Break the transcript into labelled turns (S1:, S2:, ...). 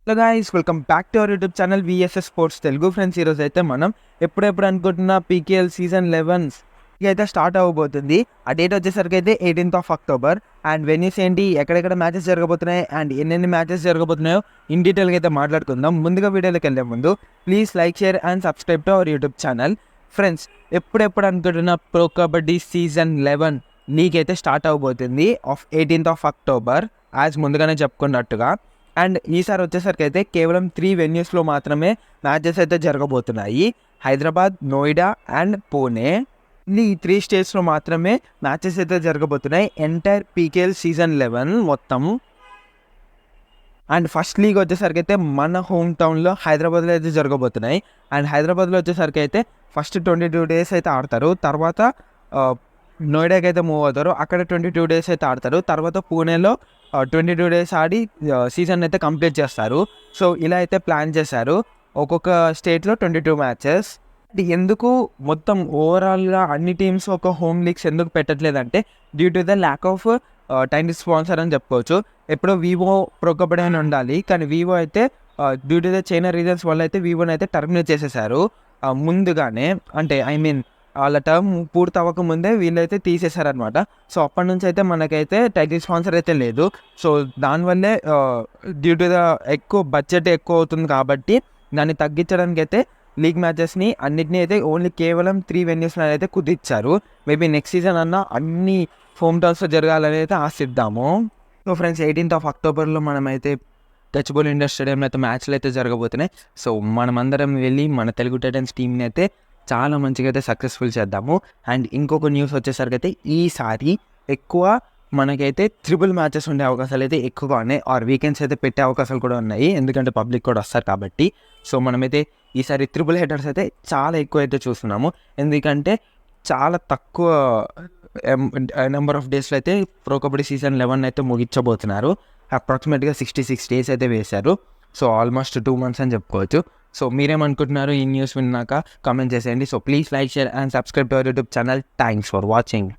S1: So guys welcome back to our YouTube channel VSS sports Telugu. Friends, ఈరోజు అయితే మనం ఎప్పుడెప్పుడు అనుకుంటున్న పీకేఎల్ సీజన్ 11 అయితే స్టార్ట్ అవ్వబోతుంది. ఆ డేట్ వచ్చేసరికి అయితే 18th October. అండ్ వెన్యూస్ ఏంటి, ఎక్కడెక్కడ మ్యాచెస్ జరగబోతున్నాయి అండ్ ఎన్నెన్ని మ్యాచెస్ జరగబోతున్నాయో ఇన్ డీటెయిల్గా అయితే మాట్లాడుకుందాం. ముందుగా వీడియోలోకి వెళ్ళే ముందు please like, share and subscribe to our YouTube channel. Friends, ఎప్పుడెప్పుడు అనుకుంటున్న ప్రో కబడ్డీ సీజన్ 11 లీగ్ అయితే స్టార్ట్ అవ్వబోతుంది ఆఫ్ 18th October యాజ్ ముందుగానే చెప్పుకున్నట్టుగా. అండ్ ఈసారి వచ్చేసరికి అయితే కేవలం 3 వెన్యూస్లో మాత్రమే మ్యాచెస్ అయితే జరగబోతున్నాయి. హైదరాబాద్, నోయిడా అండ్ పూణే. ఈ 3 స్టేట్స్లో మాత్రమే మ్యాచెస్ అయితే జరగబోతున్నాయి ఎంటైర్ పీకేఎల్ సీజన్ 11 మొత్తం. అండ్ ఫస్ట్ లీగ్ వచ్చేసరికి అయితే మన హోమ్ టౌన్లో హైదరాబాద్లో అయితే జరగబోతున్నాయి. అండ్ హైదరాబాద్లో వచ్చేసరికి అయితే ఫస్ట్ 22 days అయితే ఆడతారు. తర్వాత నోయిడాకి అయితే మూవ్ అవుతారు, అక్కడ 22 days అయితే ఆడతారు. తర్వాత పూణేలో 22 days ఆడి సీజన్ అయితే కంప్లీట్ చేస్తారు. సో ఇలా అయితే ప్లాన్ చేశారు. ఒక్కొక్క స్టేట్లో 22 మ్యాచెస్. ఎందుకు మొత్తం ఓవరాల్గా అన్ని టీమ్స్ ఒక హోమ్ లీగ్స్ ఎందుకు పెట్టట్లేదంటే due to the lack of time sponsor అని చెప్పుకోవచ్చు. ఎప్పుడో వివో ప్రో కబడ్డీ అని ఉండాలి, కానీ వివో అయితే due to the China reasons వల్ల అయితే వివోని అయితే టర్మినేట్ చేసేసారు ముందుగానే. అంటే వాళ్ళ టర్మ్ పూర్తి అవ్వకముందే వీళ్ళైతే తీసేశారనమాట. సో అప్పటి నుంచి అయితే మనకైతే టైటిల్ స్పాన్సర్ అయితే లేదు. సో దానివల్లే డ్యూ టు ద ఎక్కువ బడ్జెట్ ఎక్కువ అవుతుంది కాబట్టి దాన్ని తగ్గించడానికి అయితే లీగ్ మ్యాచెస్ని అన్నిటినీ అయితే ఓన్లీ కేవలం 3 వెన్యూస్లో అయితే కుదిర్చారు. మేబీ నెక్స్ట్ సీజన్ అన్న అన్ని హోమ్ టౌన్స్లో జరగాలని అయితే ఆశిద్దాము. సో ఫ్రెండ్స్, 18th October మనమైతే గచ్చిబౌలి ఇండోర్ స్టేడియంలో అయితే మ్యాచ్లు అయితే జరగబోతున్నాయి. సో మనమందరం వెళ్ళి మన తెలుగు టైటన్స్ టీంని అయితే చాలా మంచిగా అయితే సక్సెస్ఫుల్ చేద్దాము. అండ్ ఇంకొక న్యూస్ వచ్చేసరికి అయితే ఈసారి ఎక్కువ మనకైతే ట్రిపుల్ మ్యాచెస్ ఉండే అవకాశాలు అయితే ఎక్కువగా ఉన్నాయి. ఆర్ వీకెండ్స్ అయితే పెట్టే అవకాశాలు కూడా ఉన్నాయి, ఎందుకంటే పబ్లిక్ కూడా వస్తారు కాబట్టి. సో మనమైతే ఈసారి ట్రిపుల్ హెడర్స్ అయితే చాలా ఎక్కువ అయితే చూస్తున్నాము, ఎందుకంటే చాలా తక్కువ నెంబర్ ఆఫ్ డేస్లో అయితే ప్రో కబడ్డీ సీజన్ 11 అయితే ముగించబోతున్నారు. అప్రాక్సిమేట్గా 66 days అయితే వేశారు. సో ఆల్మోస్ట్ 2 months అని చెప్పుకోవచ్చు. సో మీరేమనుకుంటున్నారు ఈ న్యూస్ విన్నాక కామెంట్ చేసేయండి. So please like, share and subscribe to our YouTube channel. Thanks for watching.